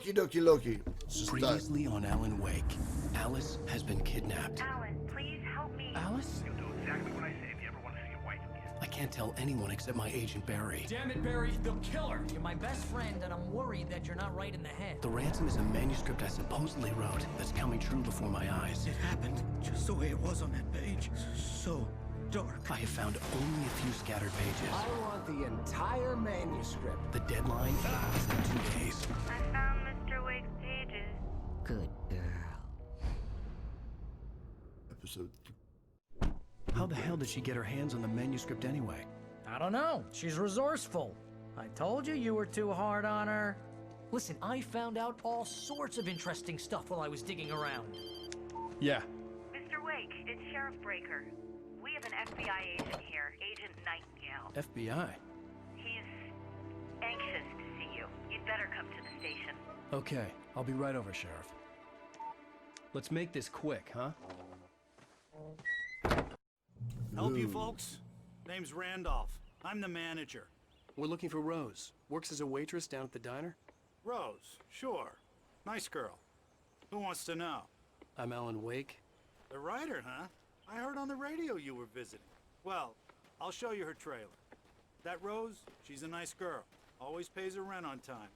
Okie dokie Loki. Previously on Alan Wake, Alice has been kidnapped. Alan, please help me. Alice? You'll do exactly what I say if you ever want to see your wife again. I can't tell anyone except my agent Barry. Damn it, Barry, they'll kill her. You're my best friend, and I'm worried that you're not right in the head. The ransom is a manuscript I supposedly wrote that's coming true before my eyes. It happened just the way it was on that page. So dark. I have found only a few scattered pages. I want the entire manuscript. The deadline is in 2 days. I found Mr. Wake's pages. Good girl. Episode. How the hell did she get her hands on the manuscript anyway? I don't know. She's resourceful. I told you you were too hard on her. Listen, I found out all sorts of interesting stuff while I was digging around. Yeah. Mr. Wake, it's Sheriff Breaker. We have an FBI agent here, Agent Nightengale. FBI? He's anxious to see you. You'd better come to the station. Okay, I'll be right over, Sheriff. Let's make this quick, huh? Help you folks? Name's Randolph. I'm the manager. We're looking for Rose. Works as a waitress down at the diner. Rose, sure. Nice girl. Who wants to know? I'm Alan Wake. The writer, huh? I heard on the radio you were visiting. Well, I'll show you her trailer. That Rose, she's a nice girl. Always pays her rent on time.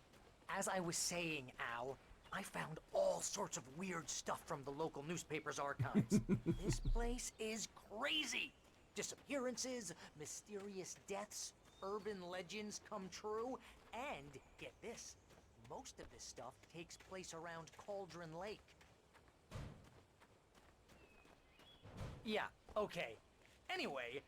As I was saying, Al, I found all sorts of weird stuff from the local newspaper's archives. This place is crazy. Disappearances, mysterious deaths, urban legends come true, and get this, most of this stuff takes place around Cauldron Lake. Yeah, okay. Anyway,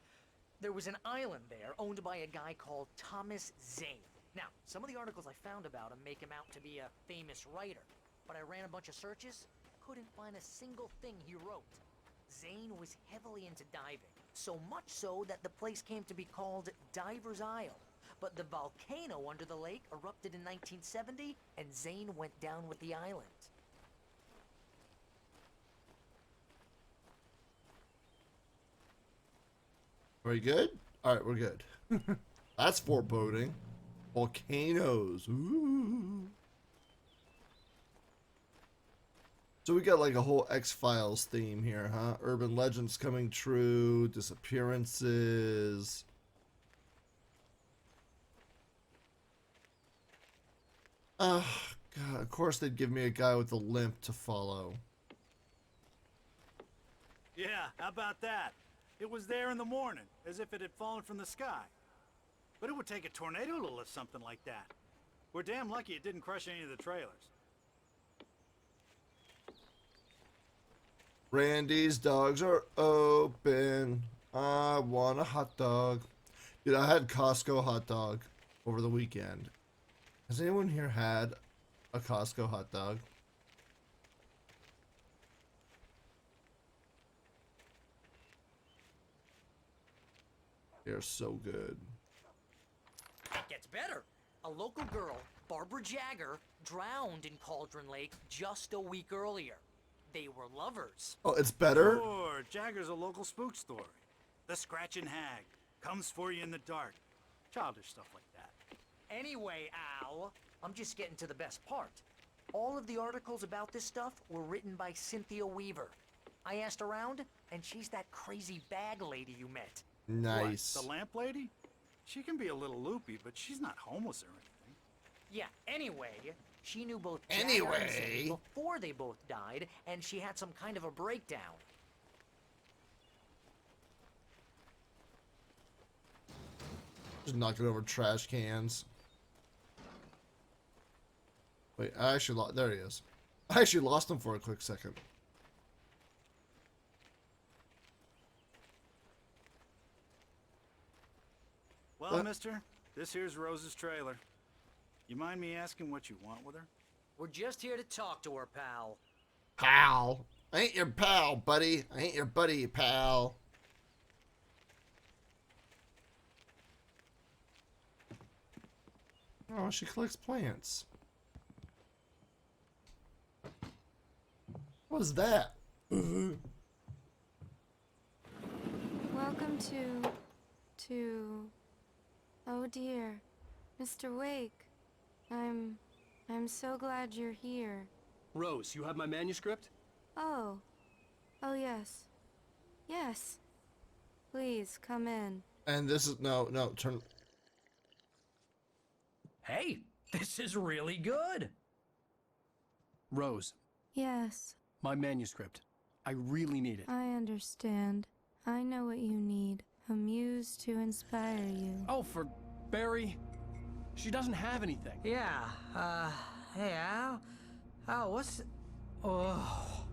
there was an island there owned by a guy called Thomas Zane. Now, some of the articles I found about him make him out to be a famous writer, but I ran a bunch of searches, couldn't find a single thing he wrote. Zane was heavily into diving, so much so that the place came to be called Diver's Isle. But the volcano under the lake erupted in 1970, and Zane went down with the island. Are we good? All right, we're good. That's foreboding. Volcanoes. Ooh. So we got like a whole X-Files theme here, huh? Urban legends coming true, disappearances. Oh, God. Of course they'd give me a guy with a limp to follow. Yeah, how about that? It was there in the morning, as if it had fallen from the sky. But it would take a tornado to lift something like that. We're damn lucky it didn't crush any of the trailers. Randy's dogs are open. I want a hot dog. Dude, I had Costco hot dog over the weekend. Has anyone here had a Costco hot dog? They're so good. It gets better. A local girl, Barbara Jagger, drowned in Cauldron Lake just a week earlier. They were lovers. Oh, it's better? Sure, Jagger's a local spook story. The Scratching Hag comes for you in the dark. Childish stuff like that. Anyway, Al, I'm just getting to the best part. All of the articles about this stuff were written by Cynthia Weaver. I asked around, and she's that crazy bag lady you met. Nice. What, the lamp lady? She can be a little loopy, but she's not homeless or anything. Yeah, anyway, she knew both Jagger and Zane before they both died, and she had some kind of a breakdown. Just knocking over trash cans. Wait, I actually lost. There he is. I actually lost him for a quick second. Well, mister, this here's Rose's trailer. You mind me asking what you want with her? We're just here to talk to her, pal. Pal. I ain't your pal, buddy. I ain't your buddy, pal. Oh, she collects plants. What was that? Welcome to... Oh dear. Mr. Wake. I'm I'm so glad you're here. Rose, you have my manuscript? Oh. Oh, yes. Yes. Please, come in. And this is no, turn. Hey, this is really good. Rose, Yes, my manuscript. I really need it. I understand. I know what you need. A muse to inspire you. Oh, for Barry. She doesn't have anything. Yeah, hey, Al, what's... Oh...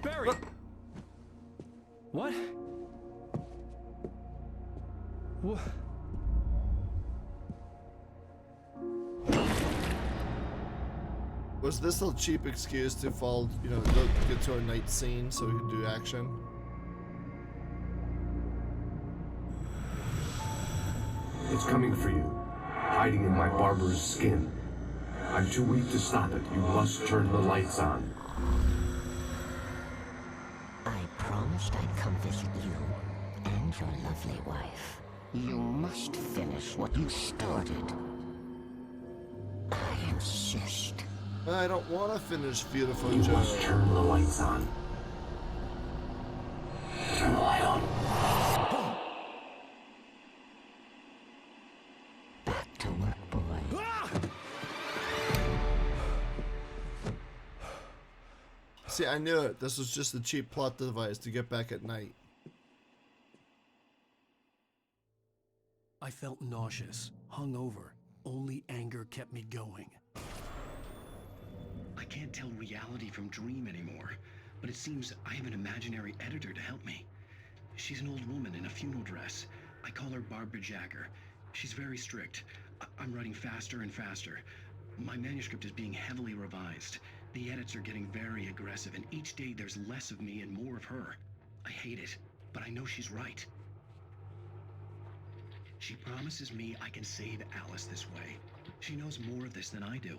Barry! What? What? Was this a cheap excuse to fall, you know, get to a night scene so we could do action? It's coming for you, hiding in my barber's skin. I'm too weak to stop it. You must turn the lights on. I promised I'd come visit you and your lovely wife. You must finish what you started. I insist. I don't want to finish beautiful You must Joe. turn the lights on. Turn the light on. Back to work, boy. See, I knew it. This was just a cheap plot device to get back at night. I felt nauseous, hungover. Only anger kept me going. I can't tell reality from dream anymore, but it seems I have an imaginary editor to help me. She's an old woman in a funeral dress. I call her Barbara Jagger. She's very strict. I'm writing faster and faster. My manuscript is being heavily revised. The edits are getting very aggressive, and each day there's less of me and more of her. I hate it, but I know she's right. She promises me I can save Alice this way. She knows more of this than I do.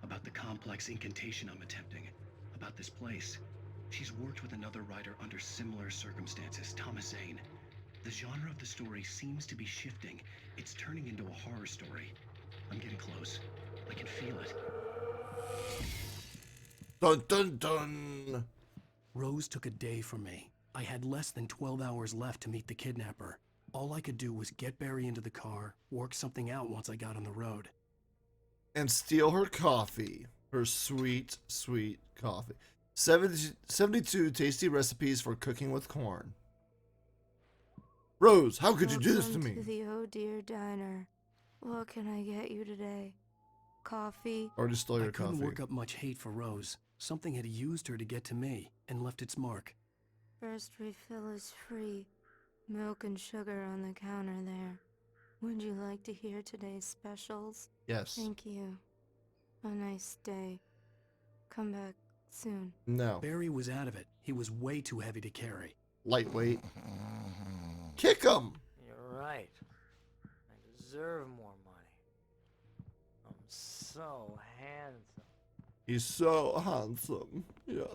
About the complex incantation I'm attempting. About this place. She's worked with another writer under similar circumstances, Thomas Zane. The genre of the story seems to be shifting. It's turning into a horror story. I'm getting close. I can feel it. Dun dun dun! Rose took a day from me. I had less than 12 hours left to meet the kidnapper. All I could do was get Barry into the car, work something out once I got on the road. And steal her coffee. Her sweet, sweet coffee. 72 tasty recipes for cooking with corn. Rose, how could you do this to Welcome me? To the Oh Dear Diner. What can I get you today? Coffee? Already stole your I couldn't coffee. work up much hate for Rose. Something had used her to get to me and left its mark. First refill is free. Milk and sugar on the counter there. Would you like to hear today's specials? Yes. Thank you. A nice day. Come back soon. No. Barry was out of it. He was way too heavy to carry. Lightweight. Kick him! You're right. I deserve more money. I'm so handsome. He's so handsome. Yes.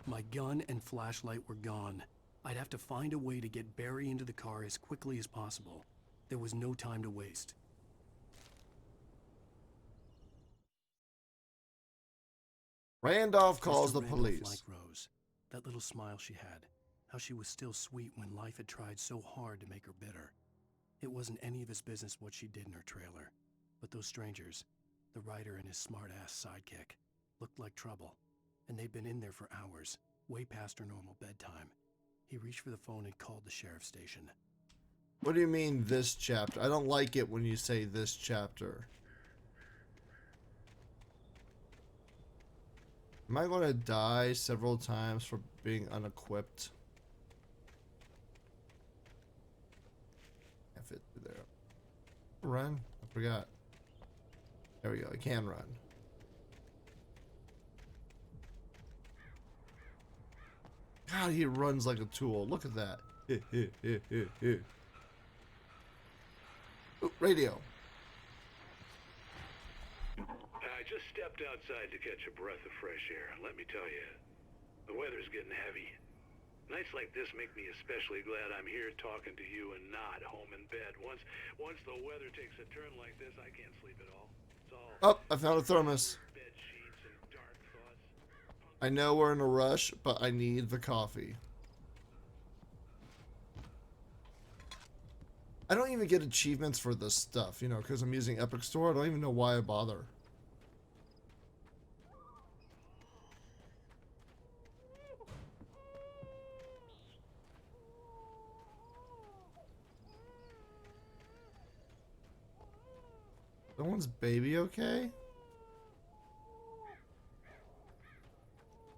My gun and flashlight were gone. I'd have to find a way to get Barry into the car as quickly as possible. There was no time to waste. Randolph calls Mr. the Randolph police. liked Rose. That little smile she had. How she was still sweet when life had tried so hard to make her bitter. It wasn't any of his business what she did in her trailer. But those strangers, the writer and his smart-ass sidekick, looked like trouble. And they'd been in there for hours, way past her normal bedtime. He reached for the phone and called the sheriff's station. What do you mean, this chapter? I don't like it when you say this chapter. Am I going to die several times for being unequipped? Can't fit through there. Run? I forgot. There we go. I can run. God, he runs like a tool. Look at that. Ooh, radio. I just stepped outside to catch a breath of fresh air, and let me tell you, the weather's getting heavy. Nights like this make me especially glad I'm here talking to you and not home in bed. Once the weather takes a turn like this, I can't sleep at all. It's Oh, I found a thermos. I know we're in a rush, but I need the coffee. I don't even get achievements for this stuff, you know, because I'm using Epic Store. I don't even know why I bother. Someone's baby okay?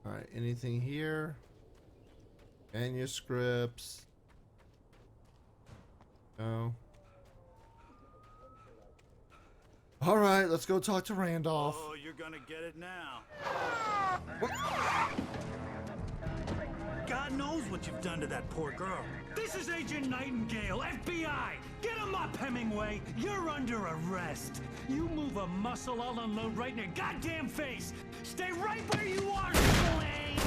Alright, anything here? Manuscripts. No. Alright, let's go talk to Randolph. Oh, you're gonna get it now. God knows what you've done to that poor girl. This is Agent Nightengale, FBI! Get him up, Hemingway! You're under arrest! You move a muscle, I'll unload right in your goddamn face! Stay right where you are, Slane!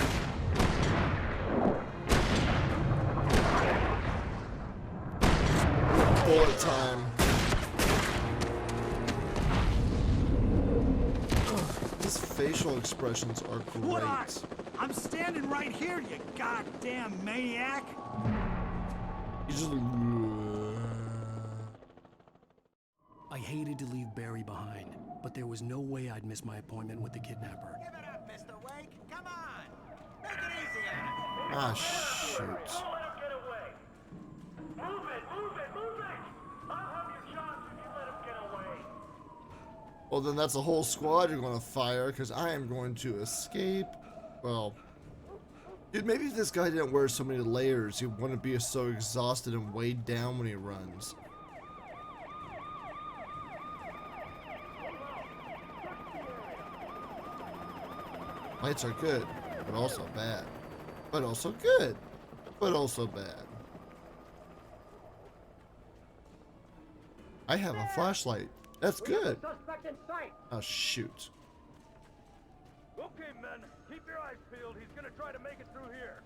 Bullet time. His facial expressions are great. What? I'm standing right here, you goddamn maniac! He's just I hated to leave Barry behind, but there was no way I'd miss my appointment with the kidnapper. Give it up, Mr. Wake. Come on. Make it easy on him. ah, shoot. Don't let him get away. Move it, move it, move it! I'll have your chance if you let him get away. Well, then that's a whole squad you're going to fire, because I am going to escape. Well, dude, maybe if this guy didn't wear so many layers, he wouldn't be so exhausted and weighed down when he runs. Lights are good, but also bad. But also good, but also bad. I have a flashlight. That's good. Oh, shoot. Okay, men, keep your eyes peeled. He's gonna try to make it through here.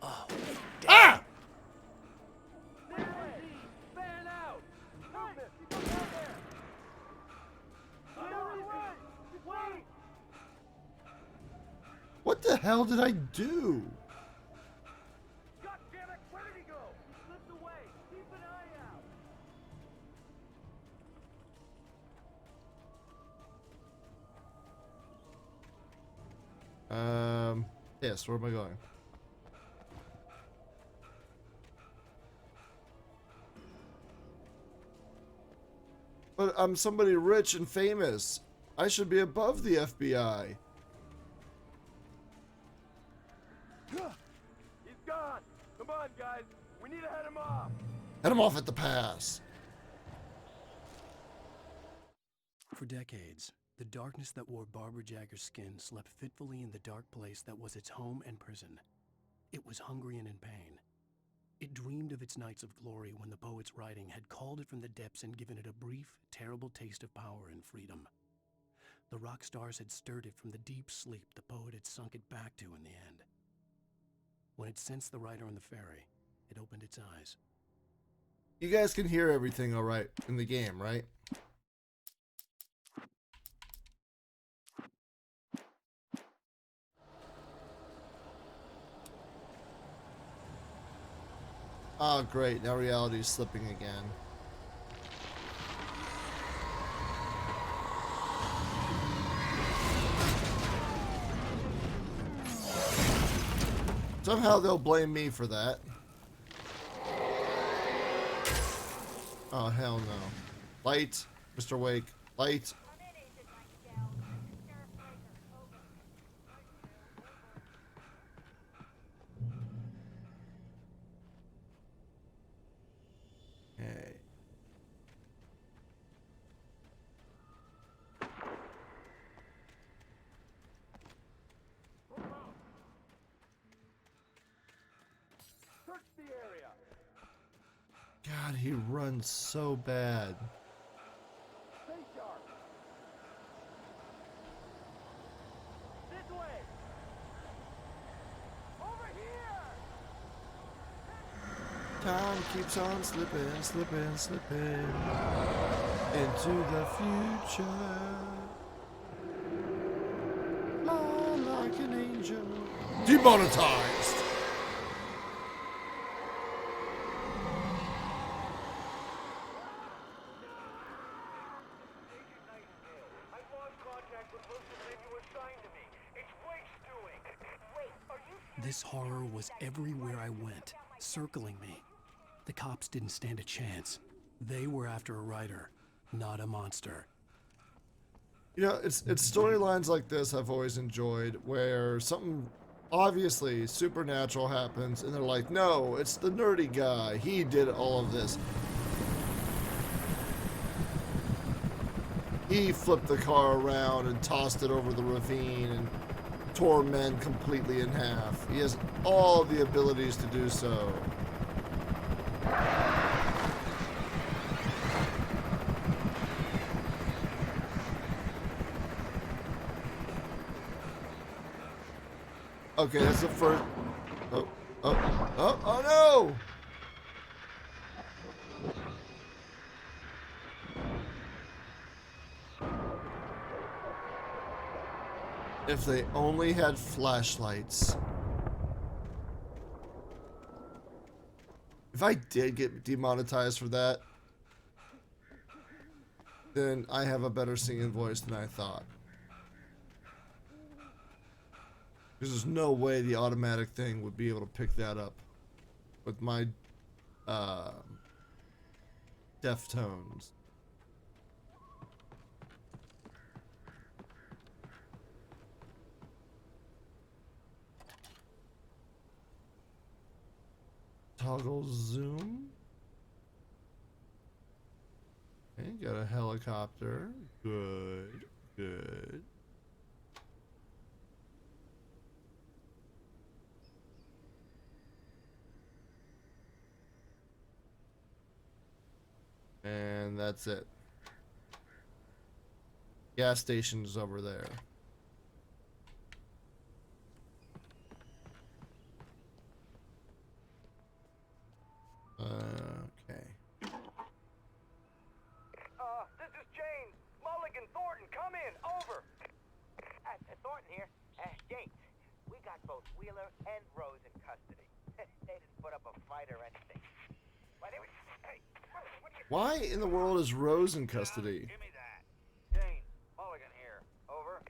Oh, ah! Fan out! Movement! Keep him down there! Wait! What the hell did I do? God damn it! Where did he go? He slipped away. Keep an eye out. Yes, where am I going? But I'm somebody rich and famous. I should be above the FBI. He's gone. Come on, guys. We need to head him off. Head him off at the pass. For decades, the darkness that wore Barbara Jagger's skin slept fitfully in the dark place that was its home and prison. It was hungry and in pain. It dreamed of its nights of glory when the poet's writing had called it from the depths and given it a brief, terrible taste of power and freedom. The rock stars had stirred it from the deep sleep the poet had sunk it back to in the end. When it sensed the writer on the ferry, it opened its eyes. You guys can hear everything all right in the game, right? Oh, great. Now reality's slipping again. Somehow they'll blame me for that. Oh, hell no. Light, Mr. Wake. Light. Hey. Search the area. God, he runs so bad. Stay sharp. This way. Over here. Time keeps on slipping, slipping, slipping. into the future. Fly like an angel. Demonetized. This horror was everywhere I went, circling me. The cops didn't stand a chance. They were after a writer, not a monster. You know, it's storylines like this I've always enjoyed, where something obviously supernatural happens, and they're like, no, it's the nerdy guy. He did all of this. He flipped the car around and tossed it over the ravine and tore men completely in half. He has all the abilities to do so. Okay, that's the first. Oh no! If they only had flashlights. If I did get demonetized for that, then I have a better singing voice than I thought. Because there's no way the automatic thing would be able to pick that up with my Deftones. Toggle zoom. Okay, got a helicopter. Good, good. And that's it. Gas station's over there. Okay. This is James. Mulligan, Thornton, come in. Over. Thornton here. James, we got both Wheeler and Rose in custody. They didn't put up a fight or anything. Why, they were... Hey, what are you... Why in the world is Rose in custody? Give me that. James, Mulligan here. Over.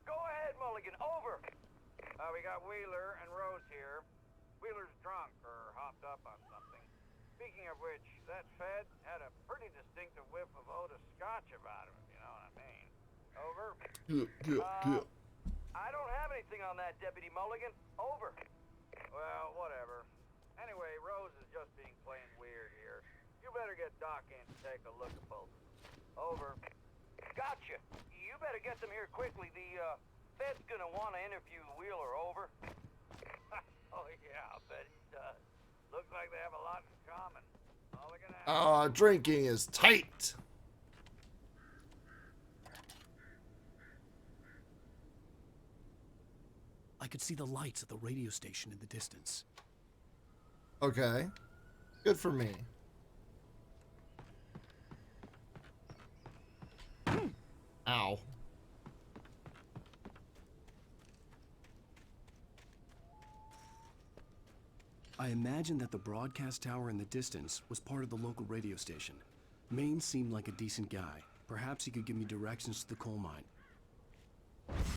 Go ahead, Mulligan. Over. We got Wheeler and Rose here. Wheeler's drunk or hopped up on something. Speaking of which, that Fed had a pretty distinctive whiff of Otis Scotch about him, if you know what I mean. Over. I don't have anything on that, Deputy Mulligan. Over. Well, whatever. Anyway, Rose is just being plain weird here. You better get Doc in to take a look at both of them. Over. Gotcha. You better get them here quickly. The Fed's gonna want to interview Wheeler. Over. Oh yeah, I'll bet he does. Looks like they have a lot in common. Drinking is tight. I could see the lights of the radio station in the distance. Okay. Good for me. Ow. I imagined that the broadcast tower in the distance was part of the local radio station. Maine seemed like a decent guy. Perhaps he could give me directions to the coal mine.